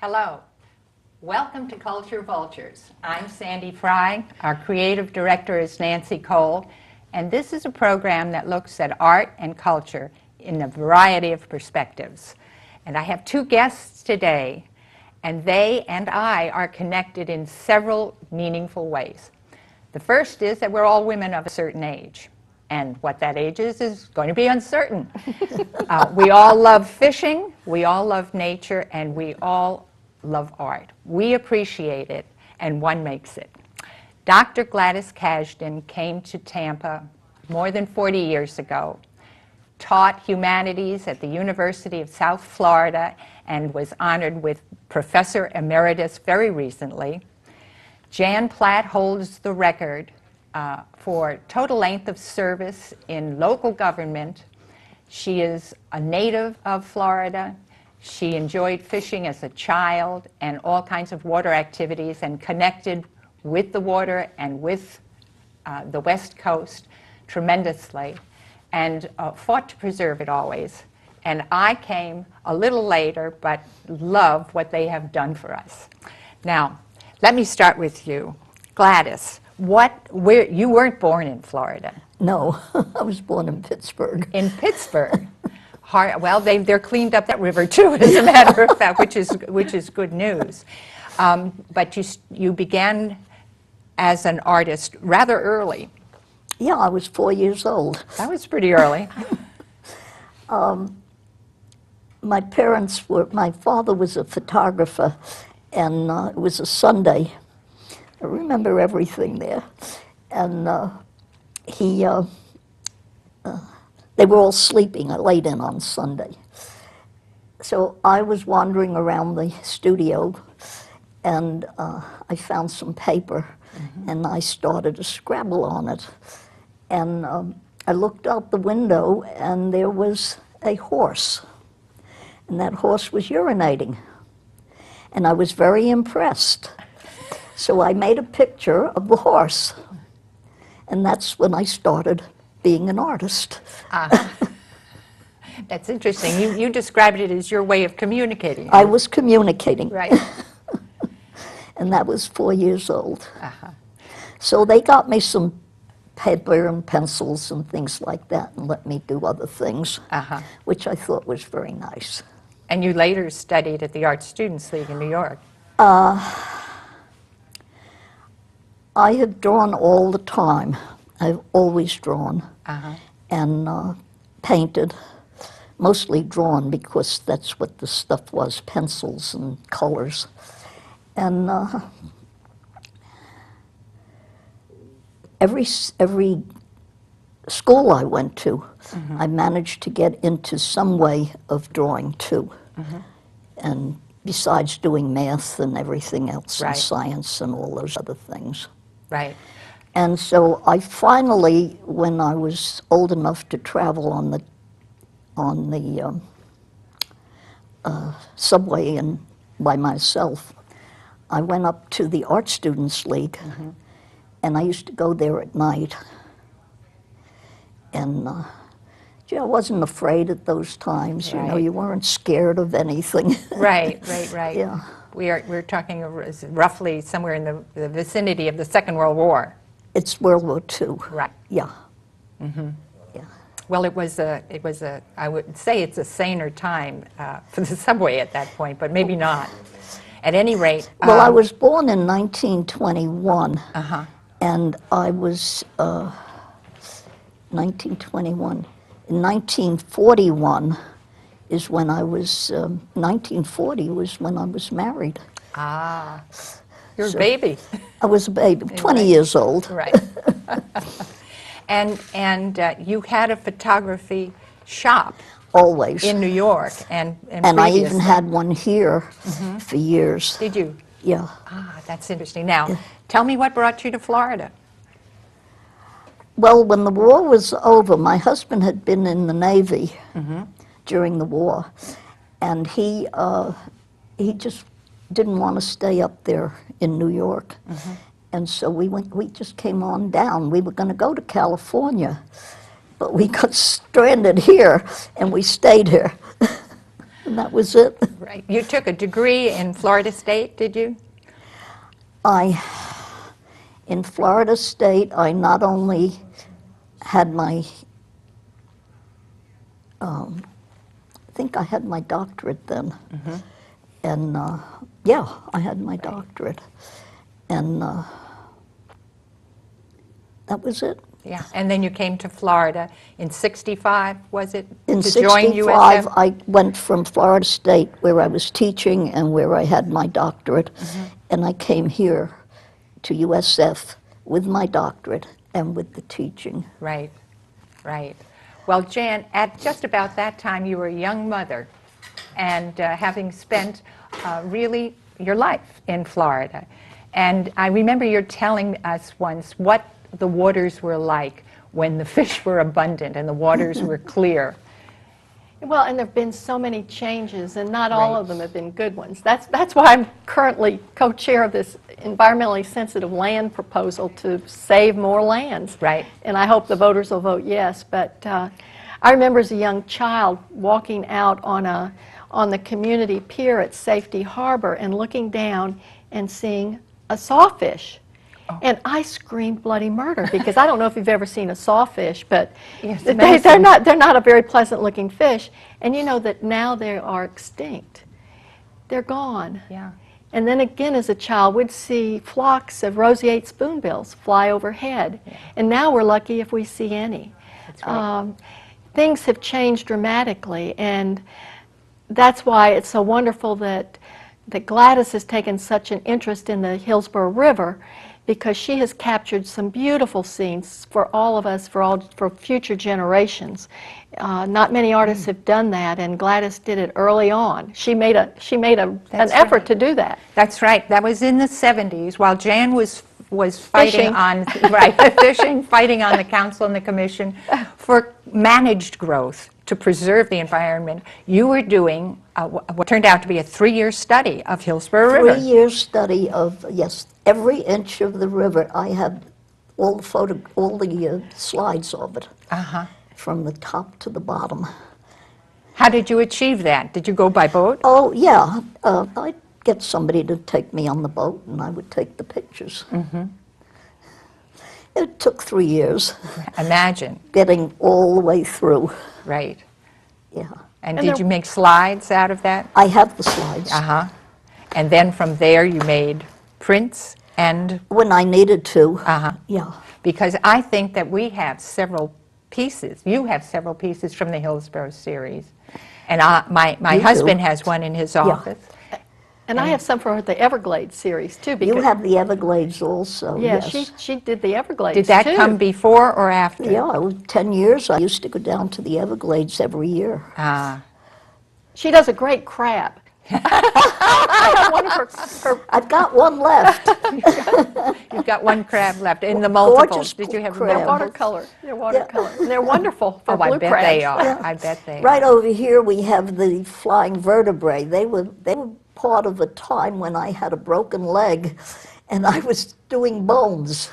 Hello. Welcome to Culture Vultures. I'm Sandy Frye. Our creative director is Nancy Cole, and this is a program that looks at art and culture in a variety of perspectives. And I have two guests today, and they and I are connected in several meaningful ways. The first is that we're all women of a certain age. And what that age is going to be uncertain. We all love fishing, we all love nature, and we all love art. We appreciate it, and one makes it. Dr. Gladys Kashdin came to Tampa more than 40 years ago, taught humanities at the University of South Florida, and was honored with Professor Emeritus very recently. Jan Platt holds the record for total length of service in local government. She is a native of Florida. She enjoyed fishing as a child and all kinds of water activities and connected with the water and with the West Coast tremendously and fought to preserve it always. And I came a little later, but love what they have done for us. Now, let me start with you. Gladys, you weren't born in Florida. No, I was born in Pittsburgh. In Pittsburgh. Well, they're cleaned up that river too, as a matter of fact, which is good news. But you began as an artist rather early. Yeah, I was 4 years old. That was pretty early. My father was a photographer, and it was a Sunday. I remember everything there. And they were all sleeping. I laid in on Sunday. So I was wandering around the studio, and I found some paper, and I started to scribble on it. And I looked out the window, and there was a horse. And that horse was urinating. And I was very impressed. So I made a picture of the horse. And that's when I started being an artist. That's interesting. You described it as your way of communicating. I was communicating. Right. And that was 4 years old. So they got me some paper and pencils and things like that and let me do other things, which I thought was very nice. And you later studied at the Art Students League in New York. I have drawn all the time. I've always drawn and painted, mostly drawn because that's what the stuff was, pencils and colors. And every school I went to, I managed to get into some way of drawing too. And besides doing math and everything else, and science and all those other things. Right. And so I finally, when I was old enough to travel on the subway and by myself, I went up to the Art Students League, and I used to go there at night. And I wasn't afraid at those times. You know, you weren't scared of anything. Right. Yeah. We're talking roughly somewhere in the vicinity of the Second World War. It's World War II. Right. Yeah. Yeah. Well, it was I would say it's a saner time for the subway at that point, but maybe not. At any rate. Well, I was born in 1921, and I was 1921. In 1941 is when I was, 1940 was when I was married. You're a baby. I was a baby, 20 years old. Right. And you had a photography shop. Always. In New York and I even had one here for years. Did you? Yeah. That's interesting. Now, tell me what brought you to Florida. Well, when the war was over, my husband had been in the Navy during the war, and he just didn't want to stay up there in New York. And so we just came on down. We were going to go to California, but we got stranded here, and we stayed here. and that was it. Right. You took a degree in Florida State, did you? In Florida State, I not only had my, I think I had my doctorate then. Mm-hmm. And yeah, I had my doctorate. And that was it. Yeah, and then you came to Florida in '65, was it? In to join '65, USF? I went from Florida State, where I was teaching and where I had my doctorate, and I came here to USF with my doctorate and with the teaching. Right, right. Well, Jan, at just about that time, you were a young mother, and having spent really your life in Florida. And I remember you're telling us once what the waters were like when the fish were abundant and the waters were clear. Well, and there have been so many changes, and not all Right. of them have been good ones. That's why I'm currently co-chair of this environmentally sensitive land proposal to save more lands. Right. And I hope the voters will vote yes. But I remember as a young child walking out on the community pier at Safety Harbour and looking down and seeing a sawfish. And I screamed bloody murder, because I don't know if you've ever seen a sawfish, but Yes, they're amazing. not a very pleasant looking fish. And you know that now they are extinct. They're gone. Yeah. And then again, as a child, we'd see flocks of roseate spoonbills fly overhead. And now we're lucky if we see any. That's right. Things have changed dramatically, and that's why it's so wonderful that Gladys has taken such an interest in the Hillsborough River, because she has captured some beautiful scenes for all of us, for future generations. Not many artists have done that, and Gladys did it early on. She made an effort right. to do that. That's right. That was in the '70s, while Jan was fighting Fishing. on fishing, fighting on the council and the commission for managed growth to preserve the environment. You were doing what turned out to be a 3-year study of Hillsborough River. 3-year study of, yes, every inch of the river. I have all the slides of it, from the top to the bottom. How did you achieve that? Did you go by boat? Oh, yeah. I'd get somebody to take me on the boat, and I would take the pictures. It took 3 years, Imagine. getting all the way through. Right. Yeah. And And did there- you make slides out of that? I have the slides. Uh-huh. And then from there you made prints and, When I needed to. Yeah. because I think that we have several pieces, you have several pieces from the Hillsborough series. And my You husband do. has one in his office. And I have some for the Everglades series, too. You Because, have the Everglades also, yeah, yes. she did the Everglades, Did that too. come before or after? Yeah, it was 10 years. I used to go down to the Everglades every year. She does a great crab. I have one of her I've got one left. You've got one crab left in the multiples. Gorgeous Did you have crab. They're multiples? watercolor. They're watercolor. And they're wonderful for Oh, blue I bet crabs. they are. Yeah. I bet they Right are. over here we have the flying vertebrae. They were part of a time when I had a broken leg and I was doing bones.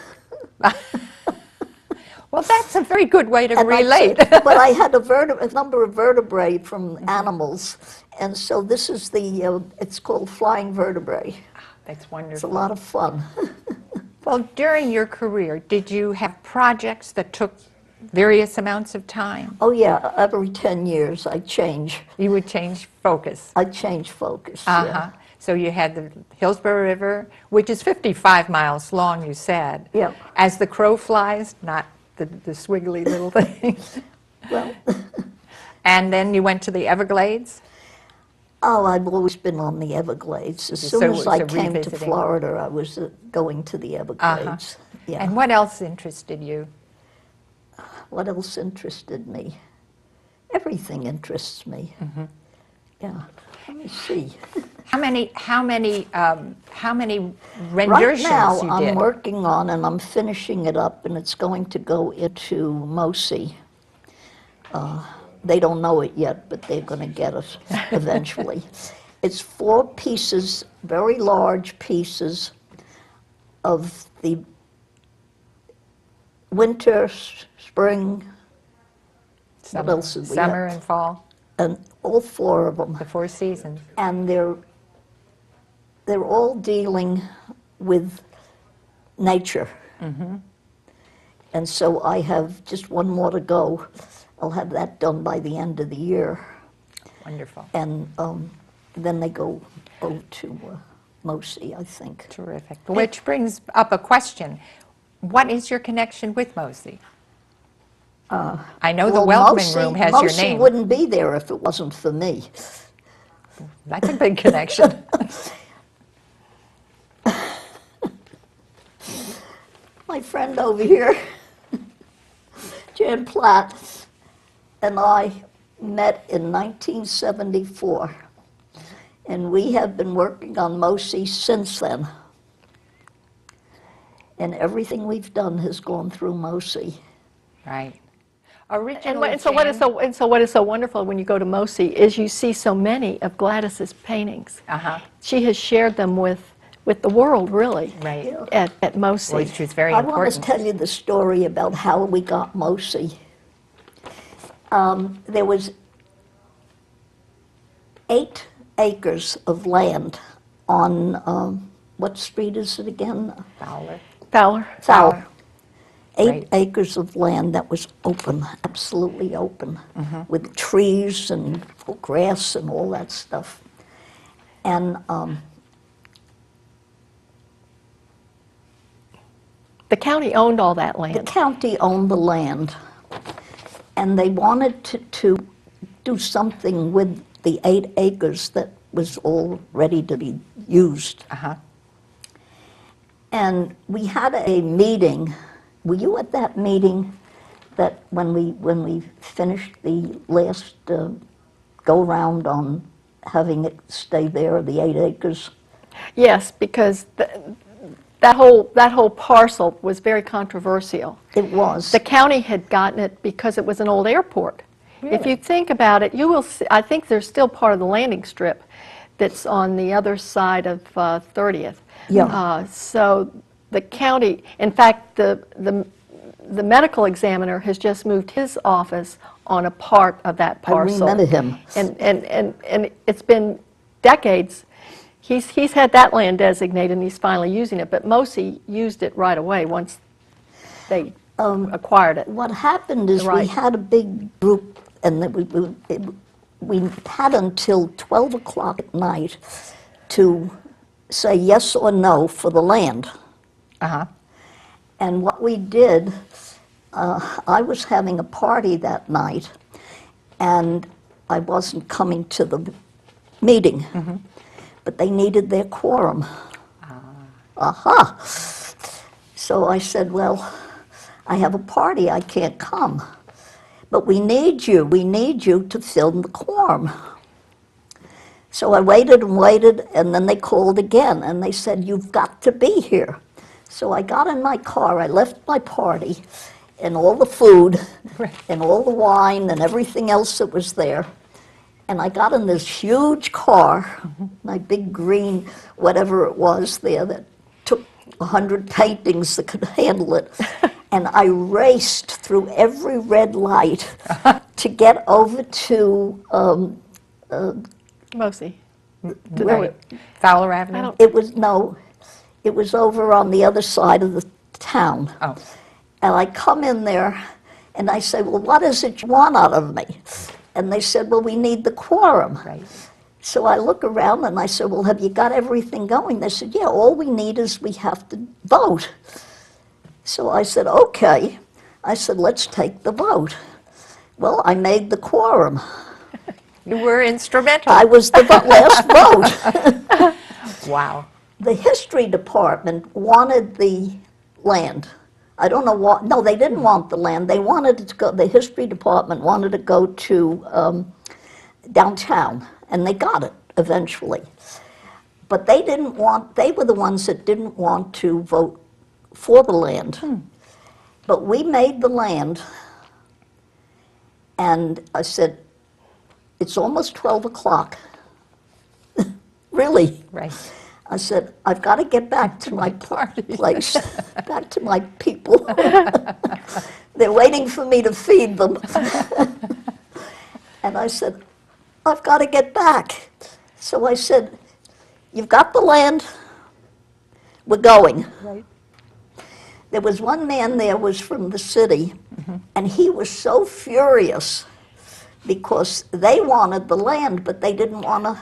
Well, that's a very good way to And relate. but I had a number of vertebrae from animals, and so this is it's called flying vertebrae. That's It's a wonderful. lot of fun. Well, during your career, did you have projects that took various amounts of time? Oh yeah, every 10 years I change. You would change focus. I change focus. Uh-huh. Yeah. So you had the Hillsborough River, which is 55 miles long, you said. Yep. As the crow flies, not the swiggly little thing. Well, And then you went to the Everglades? oh, I've always been on the Everglades. As So soon it as was I a came to revisiting. Florida, I was going to the Everglades. Yeah. And what else interested you? What else interested me? Everything interests me. Yeah. Let me see. How many Right renditions now, you I'm did? working on, and I'm finishing it up, and it's going to go into Mosi. They don't know it yet, but they're going to get it eventually. It's 4 pieces, very large pieces of the winter, spring, what else did we Summer have? and fall? and all 4 of them. The 4 seasons. And they're all dealing with nature. And so I have just 1 more to go. I'll have that done by the end of the year. Wonderful. And then they go to Mosi, I think. Terrific. Which brings up a question. What is your connection with Mosi? I know the Welcome Room has your name. Mosi wouldn't be there if it wasn't for me. That's a big connection. My friend over here, Jan Platt, and I met in 1974, and we have been working on Mosi since then. And everything we've done has gone through Mosi. Right. Originally, And so what is so wonderful when you go to Mosi is you see so many of Gladys's paintings. She has shared them with the world, really, right. at Mosi. Which is very I important. want to tell you the story about how we got Mosi. There was 8 acres of land on, what street is it again? Fowler. Fowler. 8 Right. acres of land that was open, absolutely open, with trees and grass and all that stuff. And The county owned all that the land. county owned the land, and they wanted to do something with the 8 acres that was all ready to be used. And we had a meeting. Were you at that meeting that when we finished the last go-round on having it stay there, the 8 acres? Yes, because that whole parcel was very controversial. It was. The county had gotten it because it was an old airport. If you think about it, you will see, I think there's still part of the landing strip that's on the other side of 30th. Yeah. So the county, in fact, the medical examiner has just moved his office on a part of that parcel. I remember him. And it's been decades. He's had that land designated and he's finally using it, but Mosi used it right away once they acquired it. What happened is we had a big group, and we had until 12 o'clock at night to say yes or no for the land. And what we did, I was having a party that night, and I wasn't coming to the meeting, but they needed their quorum. So I said, well, I have a party, I can't come. But we need you to fill the quorum. So I waited and waited, and then they called again, and they said, you've got to be here. So I got in my car, I left my party, and all the food, and all the wine, and everything else that was there. And I got in this huge car, my big green, whatever it was there, that took 100 paintings that could handle it. And I raced through every red light to get over to Mosi. Fowler Avenue? It was over on the other side of the town. Oh. And I come in there, and I say, well, what is it you want out of me? And they said, well, we need the quorum. Right. So I look around, and I said, well, have you got everything going? They said, yeah, all we need is we have to vote. So I said, okay. I said, let's take the vote. Well, I made the quorum. You were instrumental. I was the last vote. Wow. The history department wanted the land. I don't know what, no, they didn't want the land. They wanted it to go, the history department wanted to go to downtown, and they got it eventually. But they were the ones that didn't want to vote for the land. But we made the land, and I said, it's almost 12 o'clock. Really? Right. I said, I've got to get back to my place, back to my people. They're waiting for me to feed them. And I said, I've got to get back. So I said, you've got the land, we're going. Right. There was one man there was from the city, and he was so furious because they wanted the land, but they didn't want to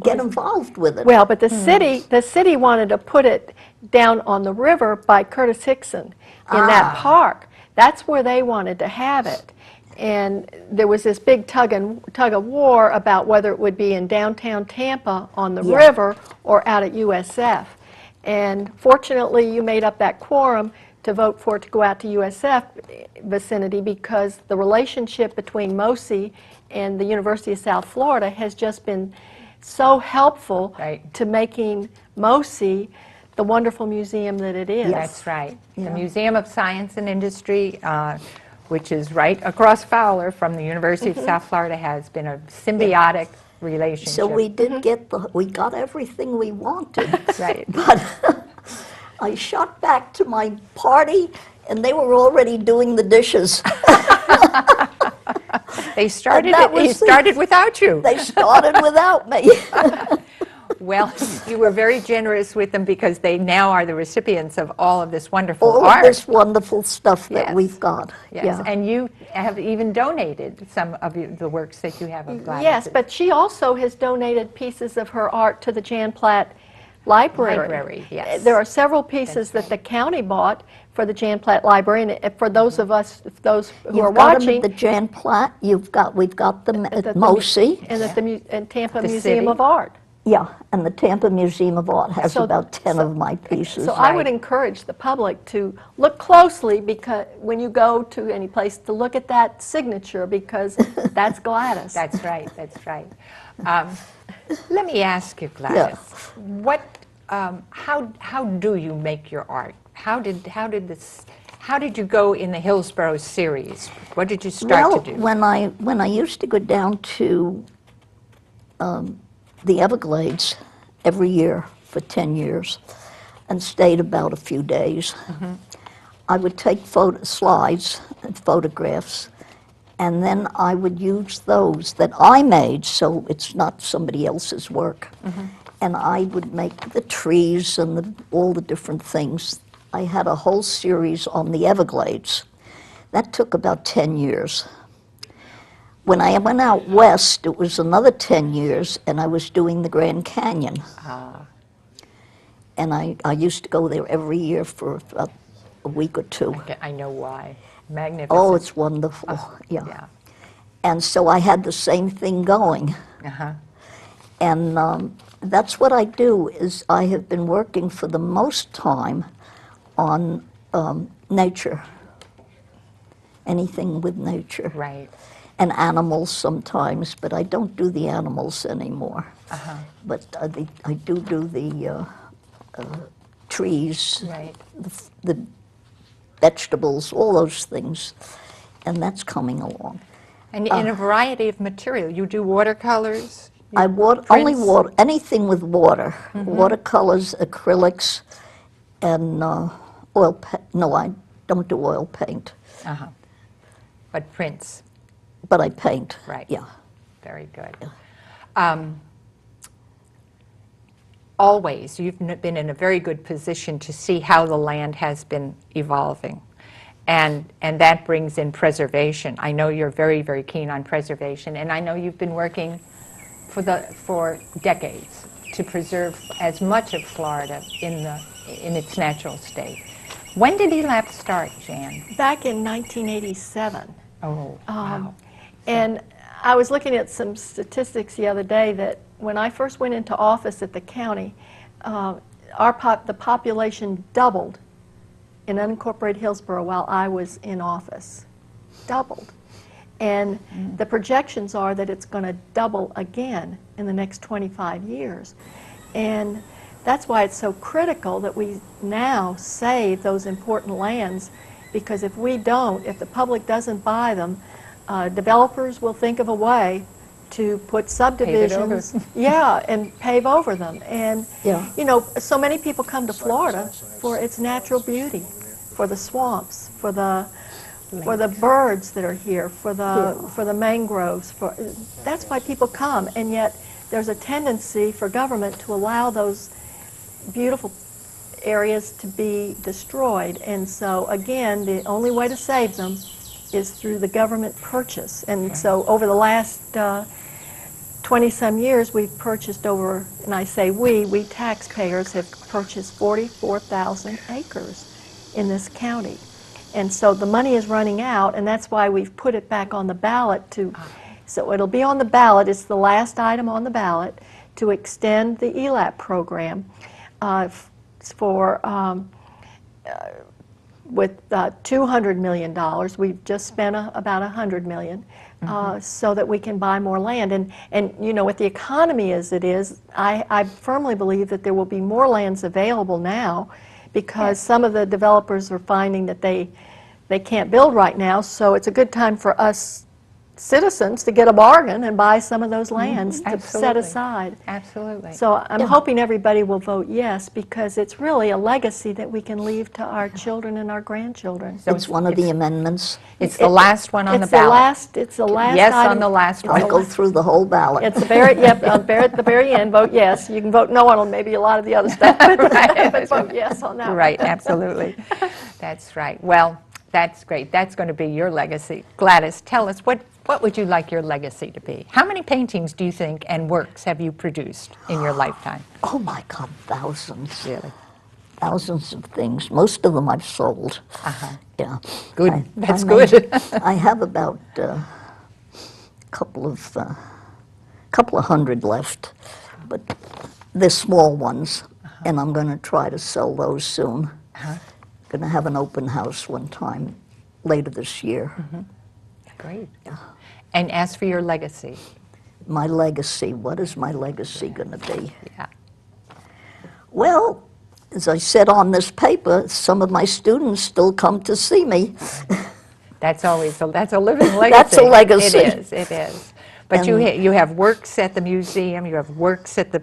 get involved with it. Well, but the city wanted to put it down on the river by Curtis Hickson in that park. That's where they wanted to have it. And there was this big tug of war about whether it would be in downtown Tampa on the river or out at USF. And fortunately, you made up that quorum to vote for it to go out to USF vicinity, because the relationship between MOSI and the University of South Florida has just been so helpful to making MOSI the wonderful museum that it is. That's right. The Museum of Science and Industry, which is right across Fowler from the University of South Florida, has been a symbiotic relationship. So we did get we got everything we wanted. Right. But I shot back to my party, and they were already doing the dishes. They started without you. They started without me. Well, you were very generous with them because they now are the recipients of all of this wonderful All art. of this wonderful stuff that we've got. Yes, Yeah. and you have even donated some of the works that you have of Gladys. Yes, but she also has donated pieces of her art to the Jan Platt Library. Yes. There are several pieces that the county bought for the Jan Platt Library, and for those of us, those who are You've got them watching, at the Jan Platt. We've got them at the- MOSI. and at the and Tampa The Museum city. of Art. Yeah, and the Tampa Museum of Art has So- about 10 of my pieces. So I would encourage the public to look closely, because when you go to any place, to look at that signature, because that's Gladys. That's right, that's right. Let me ask you, Gladys, how do you make your art? How did you go in the Hillsborough series? What did you start to do? When I used to go down to the Everglades every year for 10 years and stayed about a few days, I would take slides and photographs, and then I would use those that I made, so it's not somebody else's work. And I would make the trees and all the different things. I had a whole series on the Everglades. That took about 10 years. When I went out west, it was another 10 years, and I was doing the Grand Canyon. And I used to go there every year for about a week or two. I know why. Magnificent. Oh, it's wonderful, yeah. And so I had the same thing going. And that's what I do, is I have been working for the most time on nature, anything with nature. Right. And animals sometimes, but I don't do the animals anymore. But I do the trees, Right. the vegetables, all those things, and that's coming along. And in a variety of material. You do watercolors? I only prints? water, anything with water, watercolors, acrylics, and oil paint. No, I don't do oil paint, But prints. but I paint. Right. Yeah. Very good. Always, you've been in a very good position to see how the land has been evolving. And that brings in preservation. I know you're very, very keen on preservation, and I know you've been working for decades to preserve as much of Florida in its natural state. When did ELAP start, Jan? Back in 1987. Oh, wow. And I was looking at some statistics the other day that when I first went into office at the county, the population doubled in unincorporated Hillsborough while I was in office. Doubled. And the projections are that it's going to double again in the next 25 years. And that's why it's so critical that we now save those important lands, because if we don't, if the public doesn't buy them, developers will think of a way to put subdivisions, and pave over them. And you know, so many people come to Florida for its natural beauty, for the swamps, for the for the birds that are here, for the mangroves. That's why people come, and yet there's a tendency for government to allow those beautiful areas to be destroyed. And so again, the only way to save them is through the government purchase. And so over the last 20-some years, we've purchased over, and I say we taxpayers have purchased 44,000 acres in this county. And so the money is running out, and that's why we've put it back on the ballot to, so it'll be on the ballot, it's the last item on the ballot, to extend the ELAP program with $200 million. We've just spent about $100 million. So that we can buy more land. And you know, with the economy as it is, I firmly believe that there will be more lands available now because some of the developers are finding that they can't build right now, so it's a good time for us citizens to get a bargain and buy some of those lands to set aside. Absolutely. So I'm hoping everybody will vote yes, because it's really a legacy that we can leave to our children and our grandchildren. So it's one of the amendments. It's the last one on the ballot. It's the last yes item. On the last one. I'll go through the whole ballot. It's the very, at the very end, vote yes. You can vote no on maybe a lot of the other stuff, but vote yes on that one. Right, absolutely. That's right. Well, that's great. That's going to be your legacy. Gladys, tell us, what would you like your legacy to be? How many paintings do you think and works have you produced in your lifetime? Oh my God, thousands. Really? Thousands of things. Most of them I've sold. Yeah. Good. That's good. I have about a couple of hundred left, but they're small ones, and I'm going to try to sell those soon. Going to have an open house one time later this year. Great. Yeah. And as for your legacy? My legacy, what is my legacy going to be? Yeah. Well, as I said on this paper, some of my students still come to see me. That's always that's a living legacy. That's a legacy. It is. But you have works at the museum, you have works at the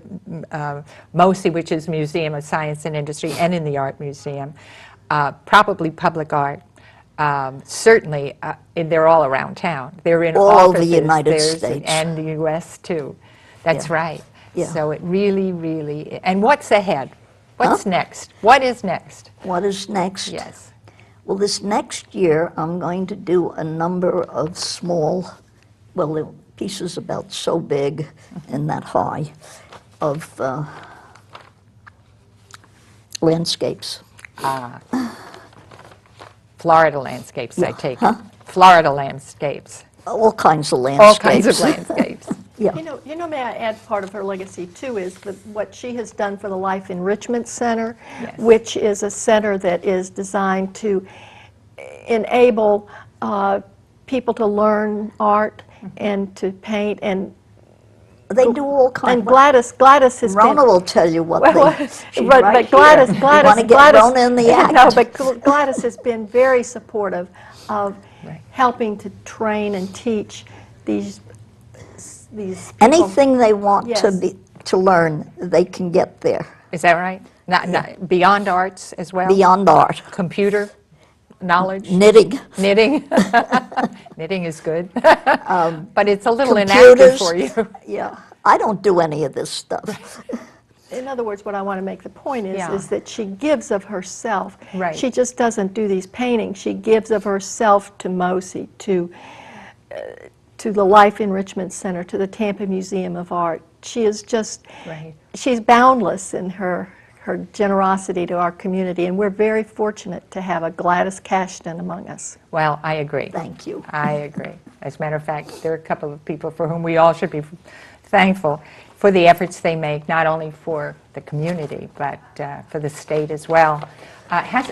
MOSI, which is Museum of Science and Industry, and in the Art Museum, probably public art. Certainly, they're all around town. They're in all offices. over the United States. And the U.S. too. That's right. Yeah. So it really, really, and what's ahead? What's next? What is next? What is next? Yes. Well, this next year, I'm going to do a number of small, well, they're pieces about so big and that high, of landscapes. Florida landscapes, I take it. Florida landscapes. All kinds of landscapes. All kinds of landscapes. Yeah. You know, may I add part of her legacy too is what she has done for the Life Enrichment Center, which is a center that is designed to enable people to learn art and to paint, and they do all kinds. And Gladys has Rona been, will tell you what they. but Gladys, you want to get Rona in the act. No, but Gladys has been very supportive of helping to train and teach these people. Anything they want to learn, they can get there. Is that right? Not beyond arts as well? Beyond art. Computer knowledge? Knitting. Knitting. Knitting is good. But it's a little inactive for you. Yeah. I don't do any of this stuff. In other words, what I want to make the point is that she gives of herself. Right. She just doesn't do these paintings. She gives of herself to MOSI, to the Life Enrichment Center, to the Tampa Museum of Art. She is just, she's boundless in her generosity to our community, and we're very fortunate to have a Gladys Kashdin among us. Well, I agree. Thank you. I agree. As a matter of fact, there are a couple of people for whom we all should be thankful for the efforts they make, not only for the community, but for the state as well.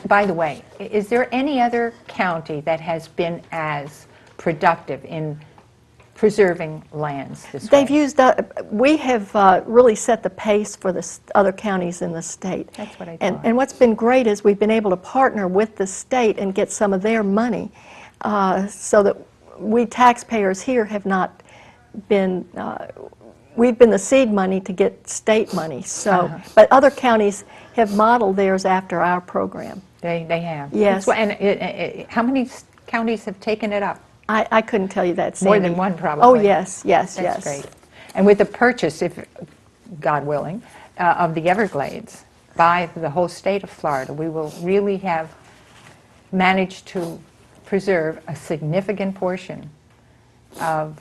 By the way, is there any other county that has been as productive in preserving lands this way? They've used, we have really set the pace for the other counties in the state. That's what I thought. And what's been great is we've been able to partner with the state and get some of their money so that we taxpayers here have not been, we've been the seed money to get state money. So, but other counties have modeled theirs after our program. They have. Yes. And how many counties have taken it up. I couldn't tell you that, More Sandy. than one, probably. Oh, yes, yes, That's yes. great. And with the purchase, if God willing, of the Everglades by the whole state of Florida, we will really have managed to preserve a significant portion of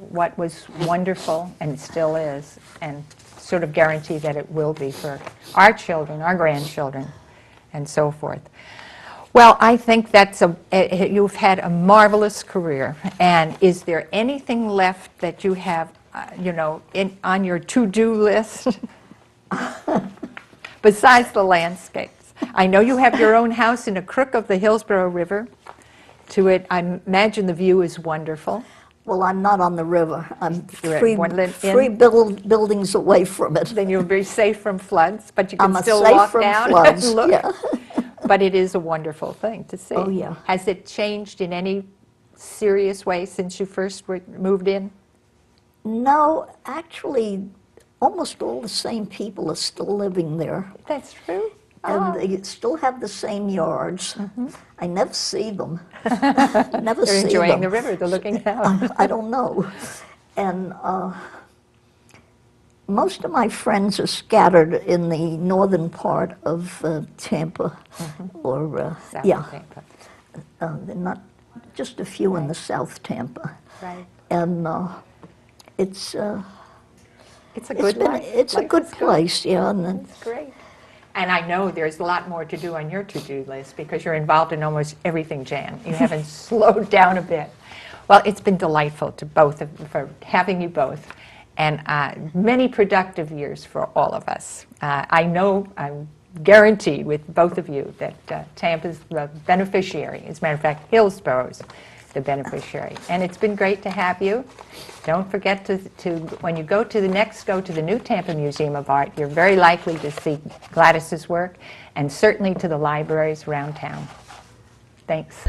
what was wonderful and still is, and sort of guarantee that it will be for our children, our grandchildren, and so forth. Well, I think you've had a marvelous career. And is there anything left that you have, on your to-do list besides the landscapes? I know you have your own house in a crook of the Hillsborough River. To it, I imagine the view is wonderful. Well, I'm not on the river. I'm You're at three, one lit inn? three buildings away from it. Then you'll be safe from floods, but you can I'm still safe walk from down floods, and look. yeah. But it is a wonderful thing to see. Oh, yeah. Has it changed in any serious way since you first moved in? No, actually, almost all the same people are still living there. That's true. And they still have the same yards. I never see them. Never They're see enjoying them. the river. They're looking out. I don't know. And most of my friends are scattered in the northern part of Tampa, or South yeah, Tampa. they're not just a few in the South Tampa, Right. and it's It's a good life. it's a Life good is good. place, yeah. And It's great. And I know there's a lot more to do on your to-do list because you're involved in almost everything, Jan. You haven't slowed down a bit. Well, it's been delightful for having you both, and many productive years for all of us. I'm guaranteed with both of you that Tampa's the beneficiary. As a matter of fact, Hillsborough's the beneficiary. And it's been great to have you. Don't forget to when you go to the new Tampa Museum of Art, you're very likely to see Gladys's work, and certainly to the libraries around town. Thanks.